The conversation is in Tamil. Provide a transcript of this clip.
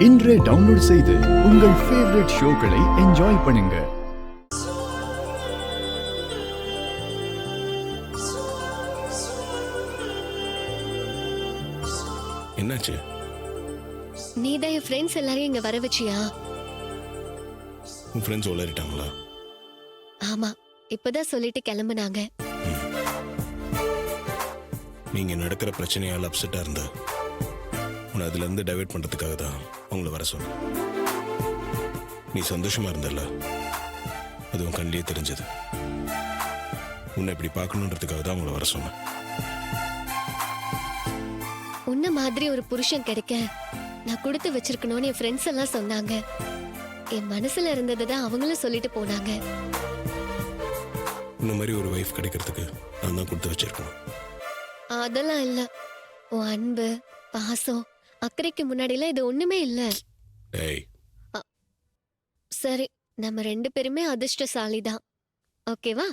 இன்றே டவுன்லோட் செய்து உங்கள் ஃபேவரட் ஷோக்களை என்ஜாய் பண்ணுங்க. என்னாச்சு? நீதான் என் ஃப்ரெண்ட்ஸ் எல்லாரையும் இங்க வர வச்சியா? உன் ஃப்ரெண்ட்ஸ் உளறிட்டாங்களா? ஆமா, இப்பதான் சொல்லிட்டு கிளம்புனாங்க. நீங்க நடக்கிற பிரச்சனையால் அப்செட்டா இருந்தா உன்னை அதுல இருந்து டைவர்ட் பண்றதுக்காக தான் அவங்கள வர சொன்னேன். நீ சந்தோஷமா இருந்தல்ல, அது உன் கண்ணிலே தெரிஞ்சது. உன்னை இப்படி பார்க்கணுன்றதுக்காக தான் அவங்கள வர சொன்னேன். உன்ன மாதிரி ஒரு புருஷன் கிடைக்க நான் கொடுத்து வச்சிருக்கணும்னு என் ஃப்ரெண்ட்ஸ் எல்லாம் சொன்னாங்க. என் மனசுல இருந்ததை தான் அவங்களும் சொல்லிட்டு போனாங்க. இந்த மாதிரி ஒரு வைஃப் கிடைக்கிறதுக்கு நான் தான் கொடுத்து வச்சிருக்கணும். அதெல்லாம் இல்ல. உன் அன்பு, பாசம், அக்கறைக்கு முன்னாடிலாம் இது ஒண்ணுமே இல்ல. டேய், சரி, நம்ம 2 பேருமே அதிர்ஷ்டசாலி தான். ஓகேவா?